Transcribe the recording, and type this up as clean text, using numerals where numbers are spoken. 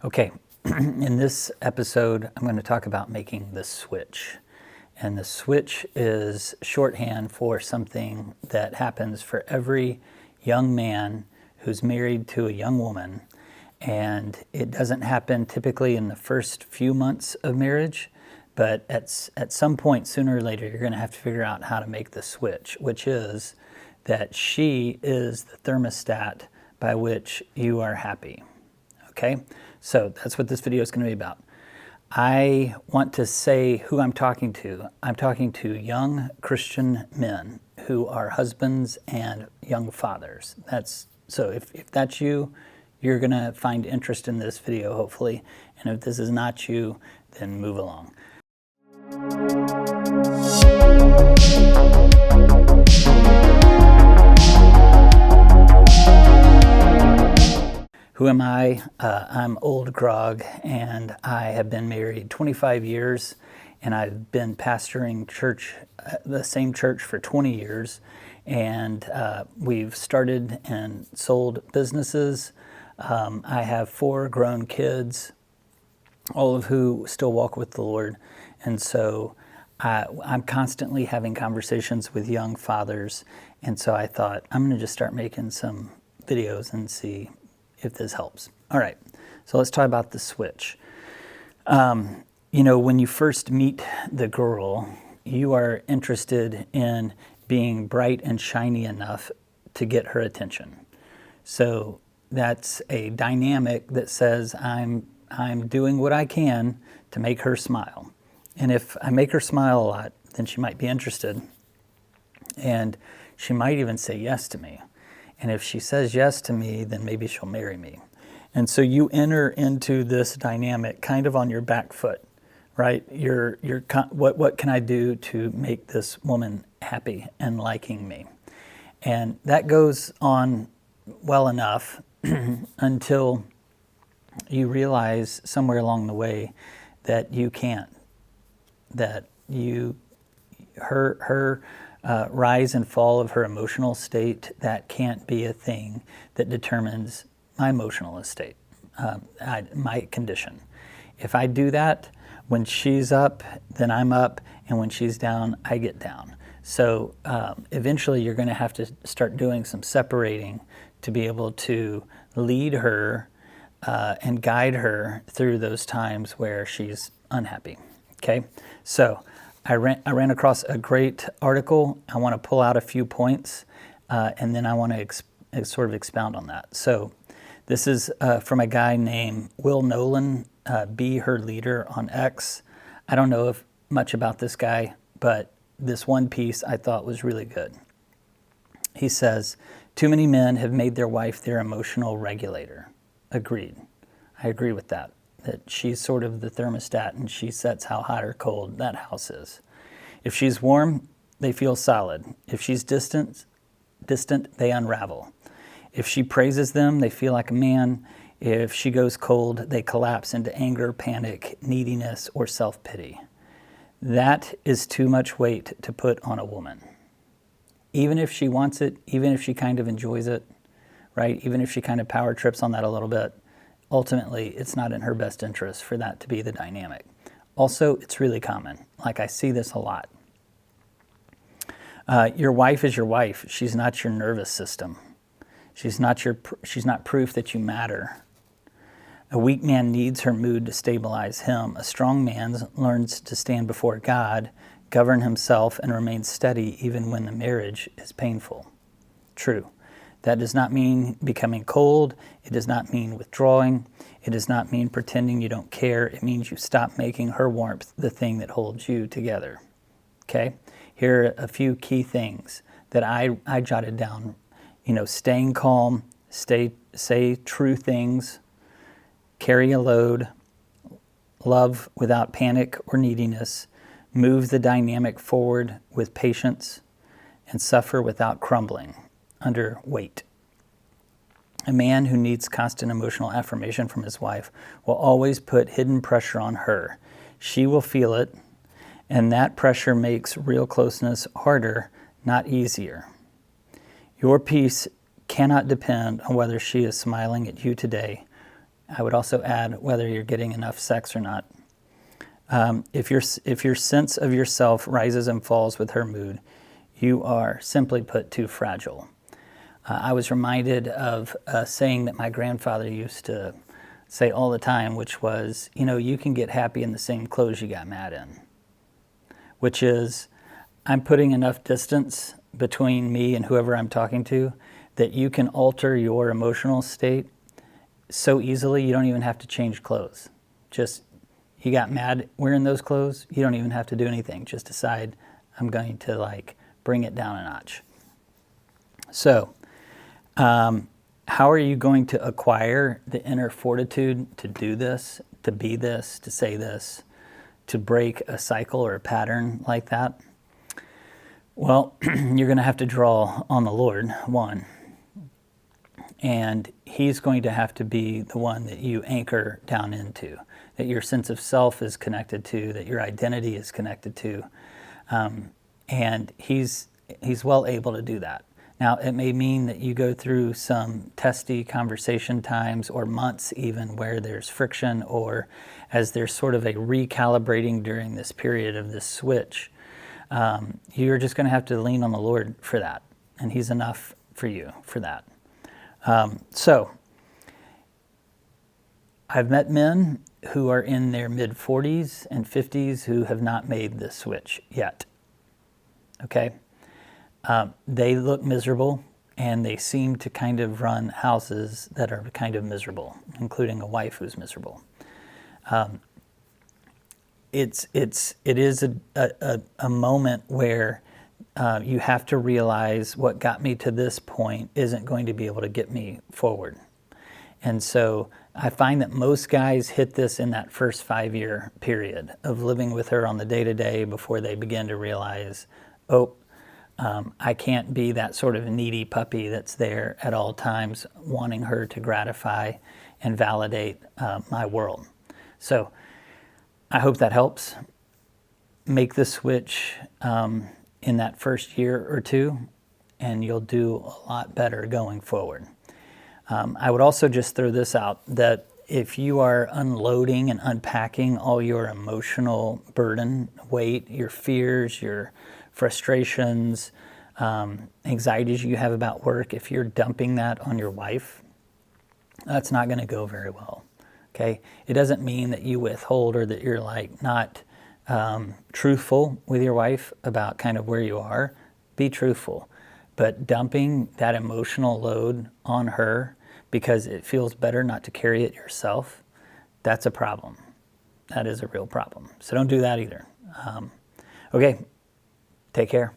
Okay, in this episode, I'm going to talk about making the switch. And the switch is shorthand for something that happens for every young man who's married to a young woman. And it doesn't happen typically in the first few months of marriage, but at some point, sooner or later, you're going to have to figure out how to make the switch, which is that she is the thermostat by which you are happy. Okay, so that's what this video is going to be about. I want to say who I'm talking to. I'm talking to young Christian men who are husbands and young fathers. So if that's you, you're going to find interest in this video, hopefully. And if this is not you, then move along. Who am I? I'm OldGrog, and I have been married 25 years, and I've been pastoring the same church for 20 years, and we've started and sold businesses. I have 4 grown kids, all of who still walk with the Lord, and so I'm constantly having conversations with young fathers, and so I thought, I'm going to just start making some videos and see if this helps. All right, so let's talk about the switch. When you first meet the girl, you are interested in being bright and shiny enough to get her attention. So that's a dynamic that says I'm doing what I can to make her smile. And if I make her smile a lot, then she might be interested. And she might even say yes to me. And if she says yes to me, then maybe she'll marry me. And so you enter into this dynamic kind of on your back foot, right? What can I do to make this woman happy and liking me? And that goes on well enough until you realize somewhere along the way that you can't, that her rise and fall of her emotional state, that can't be a thing that determines my emotional state, my condition. If I do that, when she's up, then I'm up, and when she's down, I get down. So eventually you're going to have to start doing some separating to be able to lead her and guide her through those times where she's unhappy. Okay, so I ran across a great article. I want to pull out a few points, and then I want to sort of expound on that. So this is from a guy named Will Nolan, Be Her Leader on X. I don't know much about this guy, but this one piece I thought was really good. He says, too many men have made their wife their emotional regulator. Agreed. I agree with that she's sort of the thermostat and she sets how hot or cold that house is. If she's warm, they feel solid. If she's distant, they unravel. If she praises them, they feel like a man. If she goes cold, they collapse into anger, panic, neediness, or self-pity. That is too much weight to put on a woman. Even if she wants it, even if she kind of enjoys it, right? Even if she kind of power trips on that a little bit, ultimately, it's not in her best interest for that to be the dynamic. Also, it's really common. Like, I see this a lot. Your wife is your wife. She's not your nervous system. She's not proof that you matter. A weak man needs her mood to stabilize him. A strong man learns to stand before God, govern himself, and remain steady even when the marriage is painful. True. That does not mean becoming cold. It does not mean withdrawing. It does not mean pretending you don't care. It means you stop making her warmth the thing that holds you together. Okay? Here are a few key things that I jotted down. Staying calm, say true things, carry a load, love without panic or neediness, move the dynamic forward with patience, and suffer without crumbling under weight. A man who needs constant emotional affirmation from his wife will always put hidden pressure on her. She will feel it, and that pressure makes real closeness harder, not easier. Your peace cannot depend on whether she is smiling at you today I would also add whether you're getting enough sex or not. If your sense of yourself rises and falls with her mood, you are, simply put, too fragile. I was reminded of a saying that my grandfather used to say all the time, which was, you can get happy in the same clothes you got mad in. Which is, I'm putting enough distance between me and whoever I'm talking to that you can alter your emotional state so easily you don't even have to change clothes. Just, you got mad wearing those clothes, you don't even have to do anything. Just decide, I'm going to bring it down a notch. So, how are you going to acquire the inner fortitude to do this, to be this, to say this, to break a cycle or a pattern like that? Well, you're going to have to draw on the Lord, one. And He's going to have to be the one that you anchor down into, that your sense of self is connected to, that your identity is connected to. And He's well able to do that. Now, it may mean that you go through some testy conversation times or months even where there's friction, or as there's sort of a recalibrating during this period of this switch. You're just going to have to lean on the Lord for that, and He's enough for you for that. So, I've met men who are in their mid-40s and 50s who have not made this switch yet. Okay? They look miserable, and they seem to kind of run houses that are kind of miserable, including a wife who's miserable. It is a moment where you have to realize what got me to this point isn't going to be able to get me forward. And so I find that most guys hit this in that first 5-year period of living with her on the day-to-day before they begin to realize, I can't be that sort of needy puppy that's there at all times wanting her to gratify and validate my world. So I hope that helps. Make the switch in that first year or two, and you'll do a lot better going forward. I would also just throw this out, that if you are unloading and unpacking all your emotional burden, weight, your fears, your frustrations, anxieties you have about work, if you're dumping that on your wife, that's not going to go very well. Okay? It doesn't mean that you withhold or that you're not truthful with your wife about kind of where you are. Be truthful. But dumping that emotional load on her because it feels better not to carry it yourself, that's a problem. That is a real problem. So don't do that either. Okay, take care.